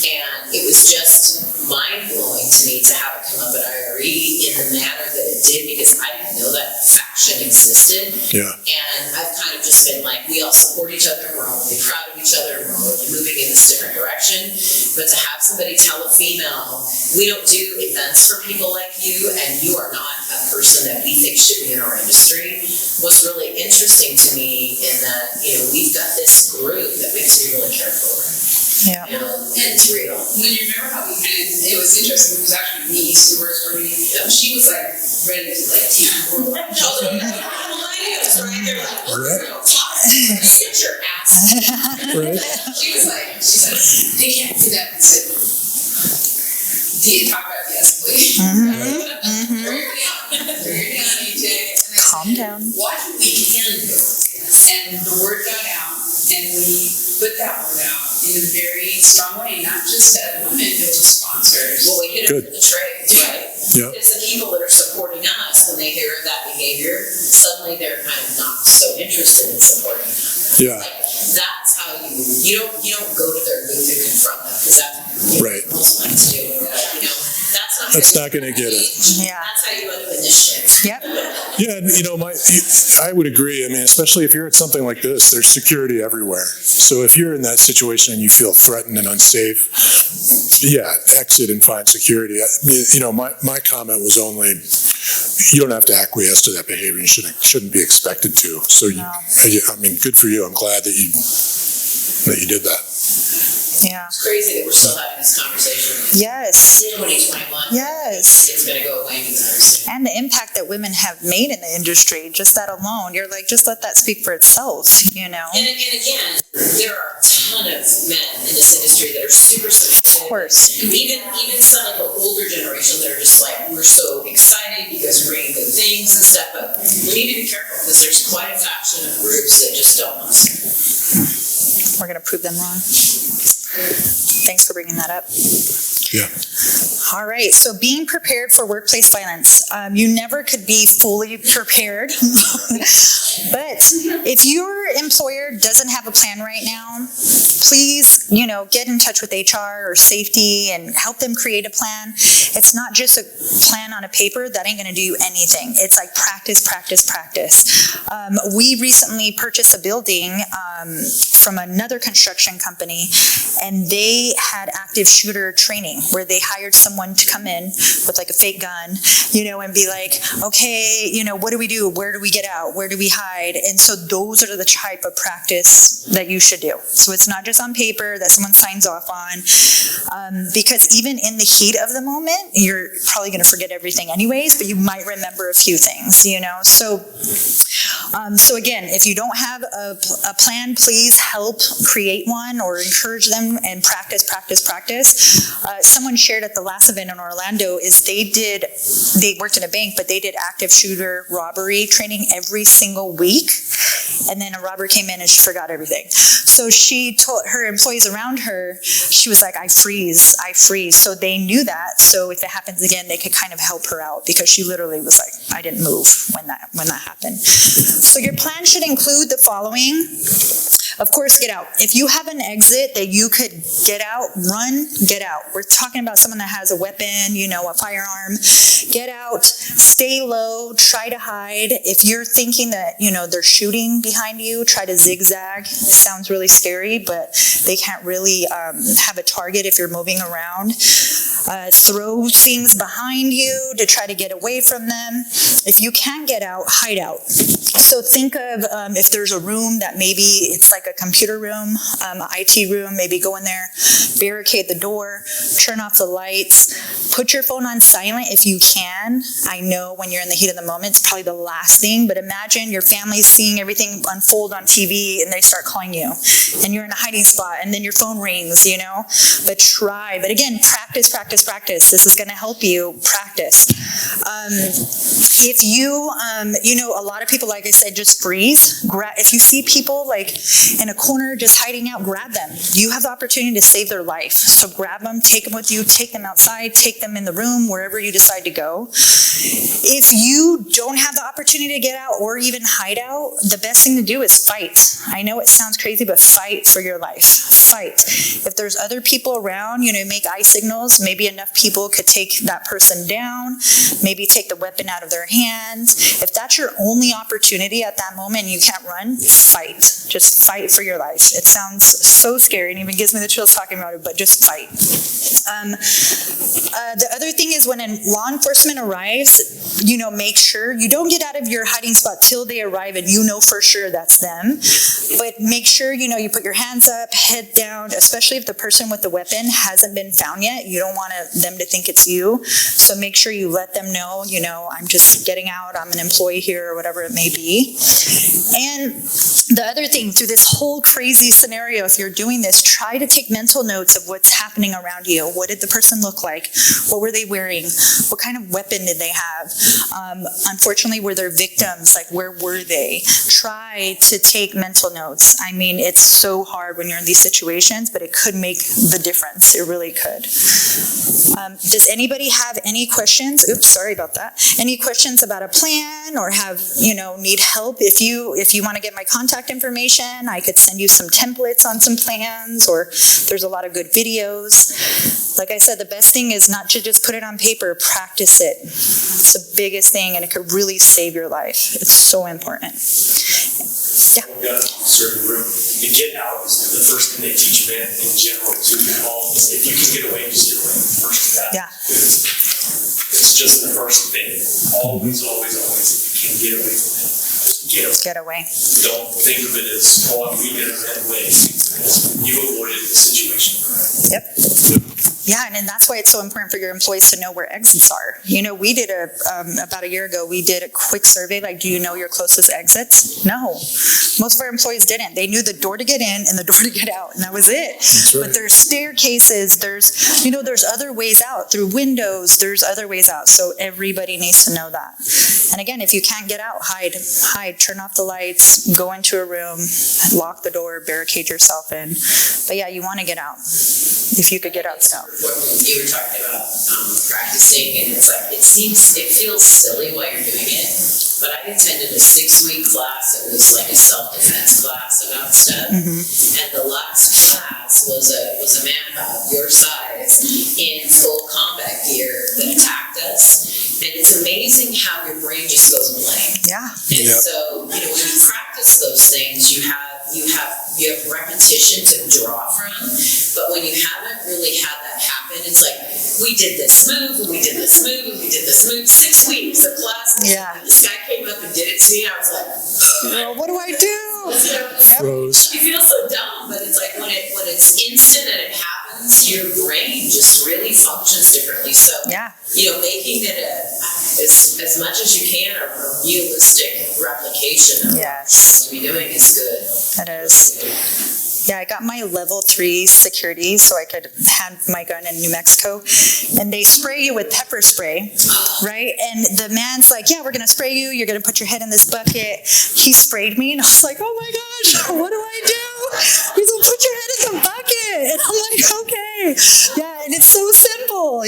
F: And it was just mind-blowing to me to have it come up at IRE in the manner that it did, because I didn't know that faction existed.
C: Yeah.
F: And I've kind of just been like, we all support each other, we're all really proud of each other, we're all really moving in this different direction. But to have somebody tell a female, we don't do events for people like you, and you are not a person that we think should be in our industry, was really interesting to me in that, we've got this group that we have to be really careful with.
B: Yeah.
F: And it's real.
E: When you remember how we it was interesting, it was actually me who works for me. She was like ready to teach the world.
F: Millennials, right? They're like, get your ass. She said, they can't do that. I said, do you talk about de-escalation? Turn your down, EJ.
B: Calm down.
E: What we can do. And the word got out, and we put that word out in a very strong way, not just at women, but to sponsors.
F: Well, we hit it with the trades, right?
C: Yeah.
F: It's the people that are supporting us, when they hear that behavior, suddenly they're kind of not so interested in supporting us.
C: Yeah.
F: That's how you don't go to their booth and confront them, because that's
C: Right.
F: most ones do. That's not
C: That's not going to get it.
B: Yeah.
F: That's how you end up initiative.
B: Yep.
C: Yeah, and, I would agree. I mean, especially if you're at something like this, there's security everywhere. So if you're in that situation and you feel threatened and unsafe, yeah, exit and find security. My comment was only, you don't have to acquiesce to that behavior. You shouldn't be expected to. So, good for you. I'm glad that you did that.
B: Yeah.
F: It's crazy that we're still having this conversation.
B: Yes.
F: 2021.
B: Yes.
F: It's going to go away anytime.
B: And the impact that women have made in the industry, just that alone, you're like, just let that speak for itself,
F: And again, there are a ton of men in this industry that are super supportive.
B: Of course.
F: Even some of the older generation that are just like, we're so excited, you guys are bringing good things and stuff, but we need to be careful because there's quite a faction of groups that just don't listen.
B: We're going to prove them wrong. Thanks for bringing that up.
C: Yeah.
B: All right. So being prepared for workplace violence. You never could be fully prepared. But if your employer doesn't have a plan right now, please, get in touch with HR or safety and help them create a plan. It's not just a plan on a paper. That ain't going to do anything. It's like practice, practice, practice. We recently purchased a building from another construction company, and they had active shooter training where they hired someone to come in with like a fake gun, and be like, okay, what do we do? Where do we get out? Where do we hide? And so those are the type of practice that you should do. So it's not just on paper that someone signs off on, because even in the heat of the moment, you're probably going to forget everything anyways, but you might remember a few things, So again, if you don't have a plan, please help create one or encourage them and practice. Someone shared at the last event in Orlando is they worked in a bank, but they did active shooter robbery training every single week. And then a robber came in and she forgot everything. So she told her employees around her, she was like, I freeze. So they knew that. So if it happens again, they could kind of help her out because she literally was like, I didn't move when that happened. So your plan should include the following. Of course, get out. If you have an exit that you could get out, run, get out. We're talking about someone that has a weapon, a firearm. Get out, stay low, try to hide. If you're thinking that, they're shooting behind you, try to zigzag. It sounds really scary, but they can't really have a target if you're moving around. Throw things behind you to try to get away from them. If you can't get out, hide out. So think of if there's a room that maybe it's like a computer room, IT room, maybe go in there, barricade the door, turn off the lights, put your phone on silent if you can. I know when you're in the heat of the moment, it's probably the last thing, but imagine your family's seeing everything unfold on TV and they start calling you and you're in a hiding spot and then your phone rings, but try. But again, practice. This is going to help you practice. If you, a lot of people, like I said, just freeze. If you see people like in a corner just hiding out, grab them. You have the opportunity to save their life. So grab them, take them with you, take them outside, take them in the room, wherever you decide to go. If you don't have the opportunity to get out or even hide out, the best thing to do is fight. I know it sounds crazy, but fight for your life. Fight. If there's other people around, make eye signals. Maybe enough people could take that person down. Maybe take the weapon out of their hands. If that's your only opportunity at that moment and you can't run, fight. Just fight for your life. It sounds so scary and even gives me the chills talking about it, but just fight. The other thing is when law enforcement arrives, make sure you don't get out of your hiding spot till they arrive and for sure that's them. But make sure, you put your hands up, head down, especially if the person with the weapon hasn't been found yet. You don't want them to think it's you. So make sure you let them know, I'm just getting out, I'm an employee here or whatever it may be. And the other thing, through this whole crazy scenario, if you're doing this, try to take mental notes of what's happening around you. What did the person look like? What were they wearing? What kind of weapon did they have? Unfortunately, were there victims? Like, where were they? Try to take mental notes. I mean, it's so hard when you're in these situations, but it could make the difference. It really could. Does anybody have any questions? Oops, sorry about that. Any questions about a plan or have, need help? If you want to get my contact contact information. I could send you some templates on some plans, or there's a lot of good videos. Like I said, the best thing is not to just put it on paper, practice it. It's the biggest thing, and it could really save your life. It's so important. Yeah.
H: We've got a certain room. The get out is the first thing they teach men in general to all. If you can get away, just get away. First to that.
B: Yeah.
H: It's just the first thing. Always, always, always. If you can get away from it, get away.
B: Get away.
H: Don't think of it as, oh, we did it right away. You avoided the situation.
B: Yep. Yeah, and that's why it's so important for your employees to know where exits are. You know, we did about a year ago, we did a quick survey, like, do you know your closest exits? No. Most of our employees didn't. They knew the door to get in and the door to get out, and that was it.
C: That's right.
B: But there's staircases, there's other ways out, through windows, there's other ways out. So everybody needs to know that. And again, if you can't get out, hide, turn off the lights, go into a room, lock the door, barricade yourself in. But yeah, you want to get out. If you could get out, get out.
F: What you were talking about practicing, and it's like it feels silly while you're doing it, but I attended a 6-week class. It was like a self-defense class about stuff, and the last class was a man about your size in full combat gear that attacked us, and it's amazing how your brain just goes blank.
B: Yeah.
F: And so, when you practice those things, you have repetition to draw from, but when you haven't really had that happen, it's like, we did this move, and we did this move, and we did this move, 6 weeks of class, and this guy came up and did it to me, and I was like,
B: what do I do?
C: Froze.
F: You feel so dumb, but it's like when it's instant and it happens, your brain just really functions differently. So, making it as much as you can a realistic replication of what you're supposed to be doing is good.
B: It is. Yeah, I got my level 3 security so I could have my gun in New Mexico. And they spray you with pepper spray, right? And the man's like, yeah, we're going to spray you. You're going to put your head in this bucket. He sprayed me, and I was like, oh my gosh, what do I do? He's like, put your head in the bucket. And I'm like, okay. Yeah, and it's so simple,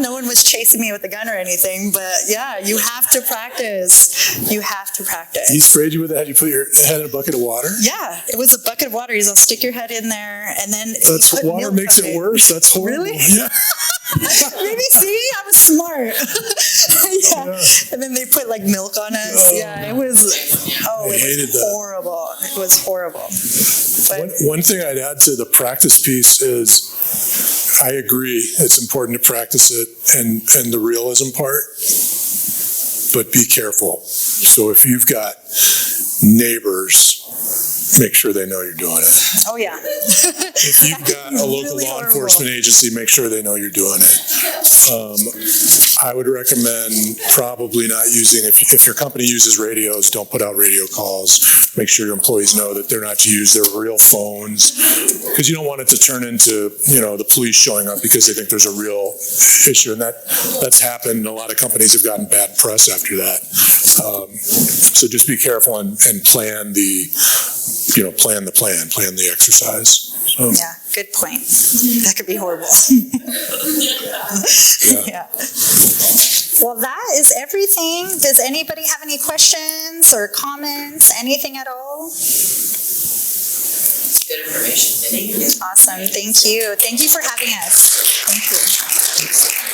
B: No one was chasing me with a gun or anything. But yeah, you have to practice. You have to practice.
C: He sprayed you with that? You put your head in a bucket of water?
B: Yeah, it was a bucket of water. He's like, stick your head in there, and then
C: that's what water makes it worse. That's horrible.
B: Really?
C: Yeah.
B: Maybe, see, I was smart. Yeah. And then they put like milk on us. It was horrible. It was horrible. But
C: one thing I'd add to the practice piece is, I agree, it's important to practice it and the realism part, but be careful. So if you've got neighbors, make sure they know you're doing it.
B: Oh, yeah.
C: If you've got a local law enforcement agency, make sure they know you're doing it. I would recommend probably not using, if your company uses radios, don't put out radio calls. Make sure your employees know that they're not to use their real phones, because you don't want it to turn into, the police showing up because they think there's a real issue. And that's happened. A lot of companies have gotten bad press after that. So just be careful and plan plan the exercise. So.
B: Yeah, good point. That could be horrible. Yeah. Well, that is everything. Does anybody have any questions or comments? Anything at all?
F: Good information. Thank you.
B: Awesome. Thank you. Thank you for having us. Thank you.